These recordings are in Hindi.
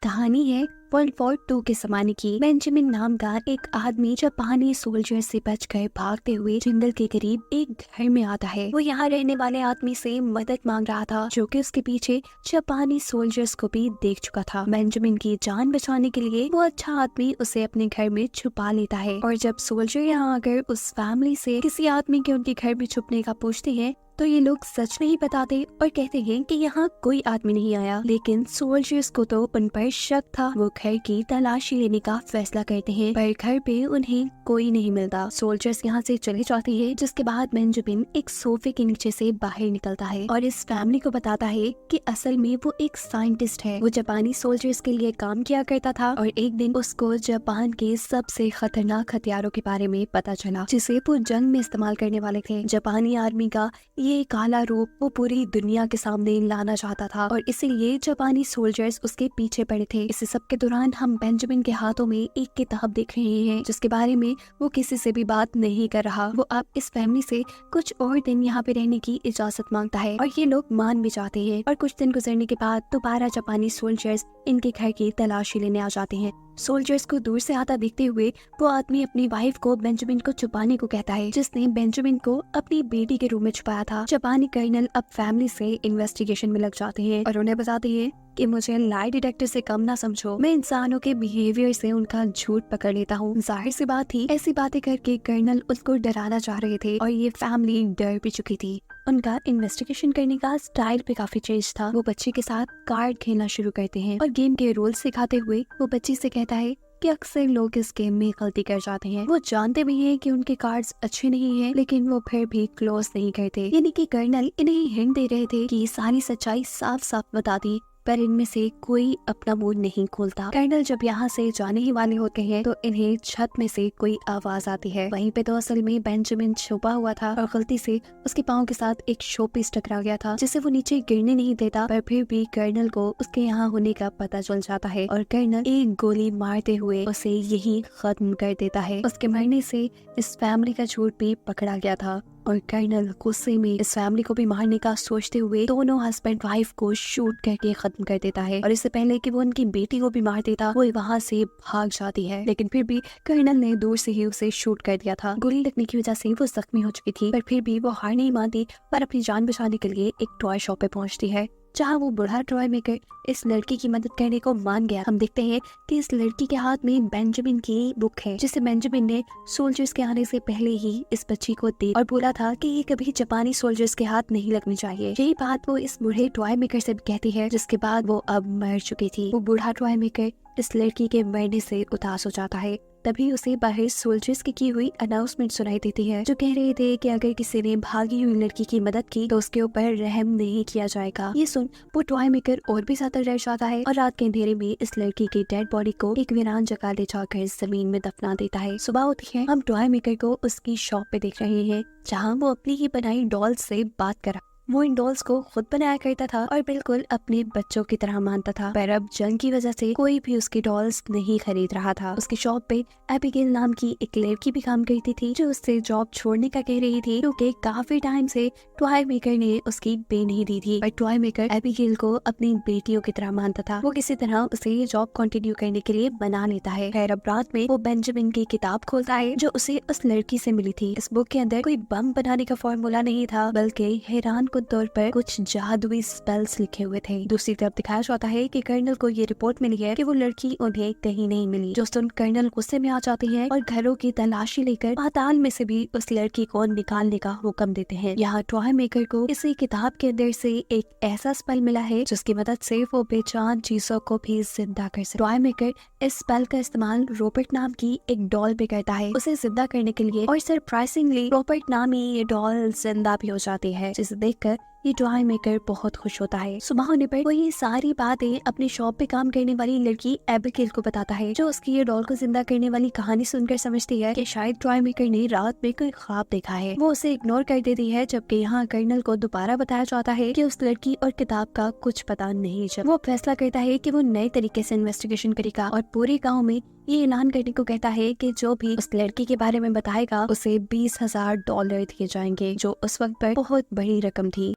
कहानी है वर्ल्ड वॉर 2 के जमाने की। बेंजामिन नाम का एक आदमी जापानी सोल्जर से बचकर भागते हुए जंगल के करीब एक घर में आता है। वो यहाँ रहने वाले आदमी से मदद मांग रहा था, जो कि उसके पीछे जापानी सोल्जर्स को भी देख चुका था। बेंजामिन की जान बचाने के लिए वो अच्छा आदमी उसे अपने घर में छुपा लेता है। और जब सोल्जर यहाँ आकर उस फैमिली से किसी आदमी के उनके घर में छुपने का पूछते हैं, तो ये लोग सच नहीं बताते और कहते हैं कि यहाँ कोई आदमी नहीं आया। लेकिन सोल्जर्स को तो उन पर शक था। वो घर की तलाशी लेने का फैसला करते हैं, पर घर पे उन्हें कोई नहीं मिलता। सोल्जर्स यहाँ से चले जाते हैं, जिसके बाद बेंजामिन एक सोफे के नीचे से बाहर निकलता है और इस फैमिली को बताता है कि असल में वो एक साइंटिस्ट है। वो जापानी सोल्जर्स के लिए काम किया करता था और एक दिन उसको जापान के सबसे खतरनाक हथियारों के बारे में पता चला, जिसे वो जंग में इस्तेमाल करने वाले थे। जापानी आर्मी का ये काला रूप वो पूरी दुनिया के सामने लाना चाहता था और इसीलिए जापानी सोल्जर्स उसके पीछे पड़े थे। इस सब के दौरान हम बेंजामिन के हाथों में एक किताब देख रहे हैं, जिसके बारे में वो किसी से भी बात नहीं कर रहा। वो अब इस फैमिली से कुछ और दिन यहाँ पे रहने की इजाजत मांगता है और ये लोग मान भी जाते हैं। और कुछ दिन गुजरने के बाद दोबारा जापानी सोल्जर्स इनके घर की तलाशी लेने आ जाते हैं। सोल्जर्स को दूर से आता देखते हुए वो आदमी अपनी वाइफ को बेंजामिन को छुपाने को कहता है, जिसने बेंजामिन को अपनी बेटी के रूम में छुपाया था। जापानी कर्नल अब फैमिली से इन्वेस्टिगेशन में लग जाते हैं और उन्हें बताते हैं कि मुझे लाई डिटेक्टर से कम ना समझो, मैं इंसानों के बिहेवियर से उनका झूठ पकड़ लेता हूँ। जाहिर सी बात थी, ऐसी बातें करके कर्नल उसको डराना चाह रहे थे और ये फैमिली डर भी चुकी थी। उनका इन्वेस्टिगेशन करने का स्टाइल पे काफी चेंज था। वो बच्ची के साथ कार्ड खेलना शुरू करते हैं और गेम के रूल्स सिखाते हुए वो बच्ची से कहता है कि अक्सर लोग इस गेम में गलती कर जाते हैं। वो जानते भी हैं कि उनके कार्ड्स अच्छे नहीं हैं, लेकिन वो फिर भी क्लोज नहीं करते। यानी कि कर्नल इन्हें हिंट दे रहे थे कि ये सारी सच्चाई साफ साफ बता दी, पर इनमें से कोई अपना मुंह नहीं खोलता। कर्नल जब यहाँ से जाने ही वाले होते हैं तो इन्हें छत में से कोई आवाज आती है। वहीं पे तो असल में बेंजामिन छुपा हुआ था और गलती से उसके पाँव के साथ एक शोपीस टकरा गया था, जिसे वो नीचे गिरने नहीं देता। पर फिर भी कर्नल को उसके यहाँ होने का पता चल जाता है और कर्नल एक गोली मारते हुए उसे यही खत्म कर देता है। उसके मरने से इस फैमिली का झूठ भी पकड़ा गया था और कर्नल गुस्से में इस फैमिली को भी मारने का सोचते हुए दोनों हस्बैंड वाइफ को शूट करके खत्म कर देता है। और इससे पहले कि वो उनकी बेटी को भी मार देता, वो वहाँ से भाग जाती है। लेकिन फिर भी कर्नल ने दूर से ही उसे शूट कर दिया था। गोली लगने की वजह से वो जख्मी हो चुकी थी, पर फिर भी वो हार नहीं मानती पर अपनी जान बचाने के लिए एक टॉय शॉप पे पहुँचती है, जहाँ वो बूढ़ा टॉय मेकर इस लड़की की मदद करने को मान गया। हम देखते हैं कि इस लड़की के हाथ में बेंजामिन की बुक है, जिसे बेंजामिन ने सोल्जर्स के आने से पहले ही इस बच्ची को दी और बोला था कि ये कभी जापानी सोल्जर्स के हाथ नहीं लगनी चाहिए। यही बात वो इस बूढ़े टॉय मेकर से भी कहती है, जिसके बाद वो अब मर चुकी थी। वो बूढ़ा टॉय मेकर इस लड़की के मरने से उदास हो जाता है। तभी उसे बाहर सोल्जर्स की हुई अनाउंसमेंट सुनाई देती है, जो कह रहे थे कि अगर किसी ने भागी हुई लड़की की मदद की तो उसके ऊपर रहम नहीं किया जाएगा। ये सुन वो टॉय मेकर और भी ज्यादा डर जाता है और रात के अंधेरे में इस लड़की की डेड बॉडी को एक वीरान जगह ले जाकर जमीन में दफना देता है। सुबह होती है, हम टॉय मेकर को उसकी शॉप पे देख रहे हैं, जहाँ वो अपनी ही बनाई डॉल से बात कर रहा। वो इन डॉल्स को खुद बनाया करता था और बिल्कुल अपने बच्चों की तरह मानता था, पर अब जंग की वजह से कोई भी उसकी डॉल्स नहीं खरीद रहा था। उसकी शॉप पे एबिगेल नाम की एक लड़की भी काम करती थी, जो उससे जॉब छोड़ने का कह रही थी, क्योंकि काफी टाइम से टॉय मेकर ने उसकी पे नहीं दी थी। पर टॉय मेकर एबिगेल को अपनी बेटियों की तरह मानता था। वो किसी तरह उसे ये जॉब कंटिन्यू करने के लिए मना लेता है। खैर अब रात में वो बेंजामिन की किताब खोलता है, जो उसे उस लड़की से मिली थी। इस बुक के अंदर कोई बम बनाने का फॉर्मूला नहीं था, बल्कि हैरान तौर पर कुछ जादुई स्पेल्स लिखे हुए थे। दूसरी तरफ दिखाया जाता है कि कर्नल को ये रिपोर्ट मिली है कि वो लड़की उन्हें कहीं नहीं मिली, जो सुन कर्नल गुस्से में आ जाते हैं और घरों की तलाशी लेकर पाताल में से भी उस लड़की को निकालने का हुक्म देते हैं। यहाँ टॉय मेकर को इसी किताब के अंदर से एक ऐसा स्पेल मिला है, जिसकी मदद से वो बेजान चीजों को भी जिंदा कर सकता है। टॉय मेकर इस स्पेल का इस्तेमाल रॉबर्ट नाम की एक डॉल पे करता है उसे जिंदा करने के लिए, और सरप्राइजिंगली रॉबर्ट नामी ये डॉल जिंदा भी हो जाती है, जिसे देखकर ये टॉय मेकर बहुत खुश होता है। सुबह होने पर वो ये सारी बातें अपनी शॉप पे काम करने वाली लड़की एबिगेल को बताता है, जो उसकी ये डॉल को जिंदा करने वाली कहानी सुनकर समझती है कि शायद टॉय मेकर ने रात में कोई ख्वाब देखा है। वो उसे इग्नोर कर देती है, जबकि यहाँ कर्नल को दोबारा बताया जाता है कि उस लड़की और किताब का कुछ पता नहीं चला। वो फैसला करता है कि वो नए तरीके से इन्वेस्टिगेशन करेगा और पूरे गाँव में ये ऐलान करने को कहता है कि जो भी उस लड़की के बारे में बताएगा उसे $20,000 दिए जाएंगे, जो उस वक्त पर बहुत बड़ी रकम थी।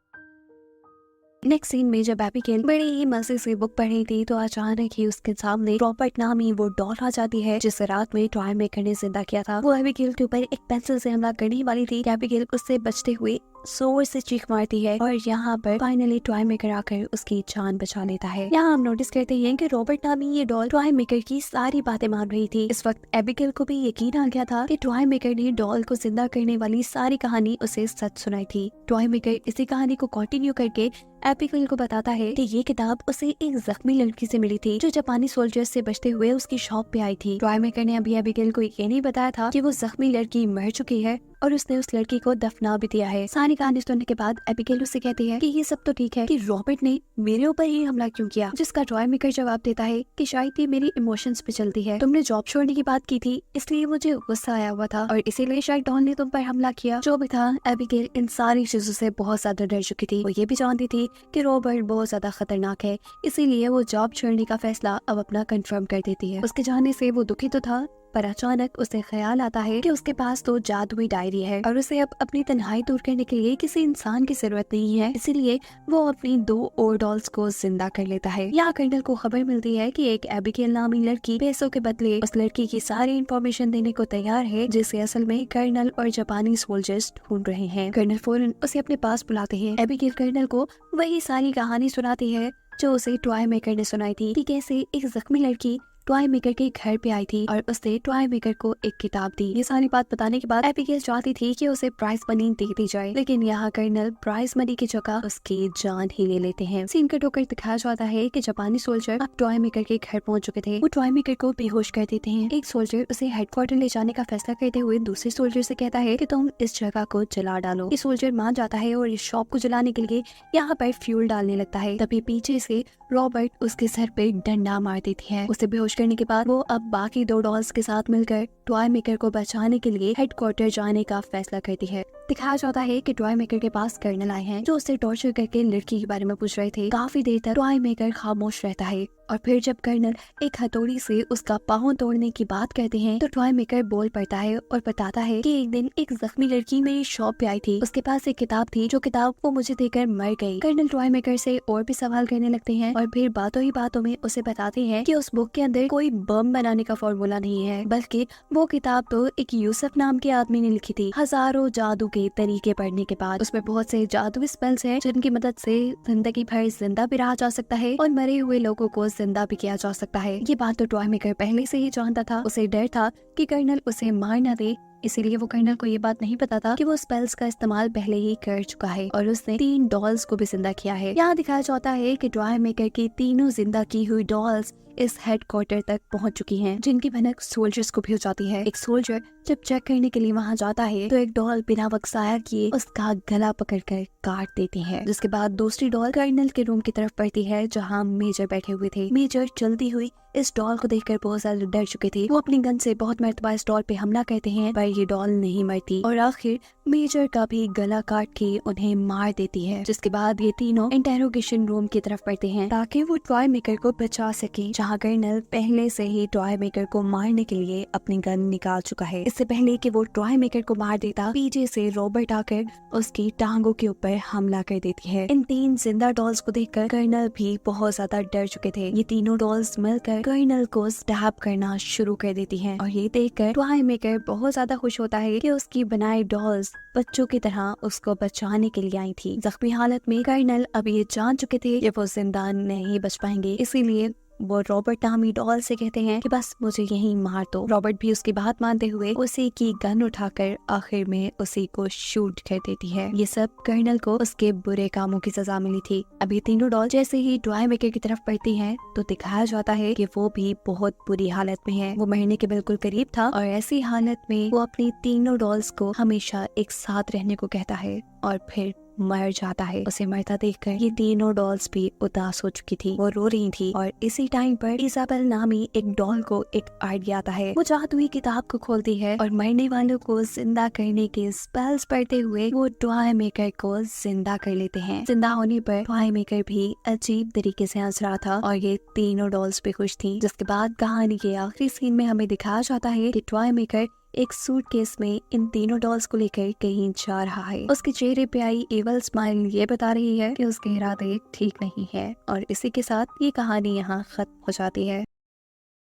नेक्स्ट सीन में जब एबिगेल बड़े ही मजे से बुक पढ़ रही थी तो अचानक ही उसके सामने रॉबर्ट नामी वो डॉल आ जाती है जिसे रात में टॉय मेकर ने जिंदा किया था। वो एबिगेल के ऊपर एक पेंसिल से हमला करने वाली थी। एबिगेल उससे बचते हुए जोर से चीख मारती है और यहाँ पर फाइनली टॉय मेकर आकर उसकी जान बचा लेता है। यहाँ हम नोटिस करते हैं कि रॉबर्ट नामी ये डॉल टॉय मेकर की सारी बातें मान रही थी। इस वक्त एबिगेल को भी यकीन आ गया था कि टॉय मेकर ने डॉल को जिंदा करने वाली सारी कहानी उसे सच सुनाई थी। टॉय मेकर इसी कहानी को कंटिन्यू करके एबिगेल को बताता है कि ये किताब उसे एक जख्मी लड़की से मिली थी जो जापानी सोल्जर्स से बचते हुए उसकी शॉप पे आई थी। टॉय मेकर ने अभी एबिगेल को ये नहीं बताया था कि वो जख्मी लड़की मर चुकी है और उसने उस लड़की को दफना भी दिया है। सारी कहानी सुनने के बाद एबिगेल उससे कहती है कि ये सब तो ठीक है कि रॉबर्ट ने मेरे ऊपर ही हमला क्यों किया, जिसका टॉय मेकर जवाब देता है कि शायद ये मेरी इमोशंस पे चलती है। तुमने जॉब छोड़ने की बात की थी इसलिए मुझे गुस्सा आया हुआ था और इसीलिए शायद डॉन ने तुम पर हमला किया। जो भी था एबिगेल इन सारी चीजों से बहुत ज्यादा डर चुकी थी। वो ये भी जानती थी कि रॉबर्ट बहुत ज्यादा खतरनाक है, इसीलिए वो जॉब छोड़ने का फैसला अब अपना कंफर्म कर देती है। उसके जाने से वो दुखी तो था पर अचानक उसे ख्याल आता है कि उसके पास तो जादुई डायरी है और उसे अब अपनी तन्हाई दूर करने के लिए किसी इंसान की जरूरत नहीं है, इसीलिए वो अपनी 2 और डॉल्स को जिंदा कर लेता है। यहाँ कर्नल को खबर मिलती है कि एक एबिगेल नामी लड़की पैसों के बदले उस लड़की की सारी इंफॉर्मेशन देने को तैयार है जिसे असल में कर्नल और जापानी सोल्जर्स ढूंढ रहे हैं। कर्नल फौरन उसे अपने पास बुलाते हैं। एबिगेल कर्नल को वही सारी कहानी सुनाती है जो उसे टॉय मेकर ने सुनाई थी कि कैसे एक जख्मी लड़की टॉय मेकर के घर पे आई थी और उसने टॉय मेकर को एक किताब दी। ये सारी बात बताने के बाद एबिगेल चाहती थी कि उसे प्राइज मनी दे दी जाए, लेकिन यहाँ कर्नल प्राइज मनी की जगह उसकी जान ही ले लेते हैं। सीन कट होकर दिखाया जाता है कि जापानी सोल्जर अब टॉय मेकर के घर पहुंच चुके थे। वो टॉय मेकर को बेहोश कर देते हैं। एक सोल्जर उसे हेडक्वार्टर ले जाने का फैसला करते हुए दूसरे सोल्जर से कहता है कि तुम इस जगह को जला डालो। ये सोल्जर मान जाता है और इस शॉप को जलाने के लिए यहाँ पर फ्यूल डालने लगता है। तभी पीछे से रॉबर्ट उसके सर पे डंडा मार देती है। उसे बेहोश करने के बाद वो अब बाकी 2 डॉल्स के साथ मिलकर टॉय मेकर को बचाने के लिए हेडक्वार्टर जाने का फैसला करती है। दिखाया जाता है कि टॉय मेकर के पास कर्नल आए हैं जो उससे टॉर्चर करके लड़की के बारे में पूछ रहे थे। काफी देर तक टॉय मेकर खामोश रहता है और फिर जब कर्नल एक हथौड़ी से उसका पाँव तोड़ने की बात कहते हैं तो टॉय मेकर बोल पड़ता है और बताता है कि एक दिन एक जख्मी लड़की मेरी शॉप पे आई थी। उसके पास एक किताब थी जो किताब वो मुझे देकर मर गई। कर्नल टॉय मेकर से और भी सवाल करने लगते हैं और फिर बातों ही बातों में उसे बताते हैं कि उस बुक के अंदर कोई बम बनाने का फॉर्मूला नहीं है, बल्कि वो किताब तो एक यूसुफ नाम के आदमी ने लिखी थी। हजारों जादू के तरीके पढ़ने के बाद उसमें बहुत से जादुई स्पेल्स हैं जिनकी मदद से जिंदगी भर जिंदा भी रहा जा सकता है और मरे हुए लोगों को जिंदा भी किया जा सकता है। ये बात तो टॉय मेकर पहले से ही जानता था। उसे डर था कि कर्नल उसे मार न दे, इसीलिए वो कर्नल को ये बात नहीं पता था कि वो स्पेल्स का इस्तेमाल पहले ही कर चुका है और उसने 3 डॉल्स को भी जिंदा किया है। यहाँ दिखाया जाता है कि टॉय मेकर की तीनों जिंदा की हुई डॉल्स इस हेडक्वार्टर तक पहुंच चुकी हैं, जिनकी भनक सोल्जर्स को भी हो जाती है। एक सोल्जर जब चेक करने के लिए वहां जाता है तो एक डॉल बिना वक्त जाया किए उसका गला पकड़कर काट देती है, जिसके बाद दूसरी डॉल कर्नल के रूम की तरफ बढ़ती है जहां मेजर बैठे हुए थे। मेजर चलती हुई इस डॉल को देखकर बहुत ज्यादा डर चुके थे। वो अपनी गन से बहुत मरतबा इस डॉल पे हमला करते हैं पर ये डॉल नहीं मरती और आखिर मेजर का भी गला काट के उन्हें मार देती है, जिसके बाद ये तीनों इंटेरोगेशन रूम की तरफ बढ़ते हैं ताकि वो टॉय मेकर को बचा सके, जहाँ कर्नल पहले से ही टॉय मेकर को मारने के लिए अपनी गन निकाल चुका है। इससे पहले कि वो टॉय मेकर को मार देता, पीछे से रॉबर्ट आकर उसकी टांगों के ऊपर हमला कर देती है। इन 3 जिंदा डॉल्स को देखकर कर्नल भी बहुत ज्यादा डर चुके थे। ये तीनों डॉल्स मिलकर कर्नल को स्टैब करना शुरू कर देती हैं और ये देखकर टॉय मेकर बहुत ज्यादा खुश होता है कि उसकी बनाई डॉल्स बच्चों की तरह उसको बचाने के लिए आई थी। जख्मी हालत में कर्नल अब ये जान चुके थे कि वो जिंदा नहीं बच पाएंगे, इसीलिए वो रॉबर्ट नामी डॉल से कहते हैं कि बस मुझे यहीं मार दो। रॉबर्ट भी उसकी बात मानते हुए उसी की गन उठाकर आखिर में उसी को शूट कर देती है। ये सब कर्नल को उसके बुरे कामों की सजा मिली थी। अब ये तीनों डॉल जैसे ही टॉय मेकर की तरफ बढ़ती हैं तो दिखाया जाता है कि वो भी बहुत बुरी हालत में है। वो मरने के बिल्कुल करीब था और ऐसी हालत में वो अपनी तीनों डॉल्स को हमेशा एक साथ रहने को कहता है और फिर मर जाता है। उसे मरता देखकर ये तीनों डॉल्स भी उदास हो चुकी थी, वो रो रही थी और इसी टाइम पर इजाबेल नामी एक डॉल को एक आइडिया आता है। वो जादुई किताब को खोलती है और मरने वालों को जिंदा करने के स्पेल्स पढ़ते हुए वो टॉय मेकर को जिंदा कर लेते हैं। जिंदा होने पर टॉय मेकर भी अजीब तरीके से हंस रहा था और ये तीनों डॉल्स भी खुश थी। जिसके बाद कहानी के आखिरी सीन में हमें दिखाया जाता है कि टॉय मेकर एक सूटकेस में इन तीनों डॉल्स को लेकर कहीं जा रहा है। उसके चेहरे पे आई एवल स्माइल ये बता रही है कि उसके इरादे ठीक नहीं है। और इसी के साथ ये कहानी यहाँ खत्म हो जाती है।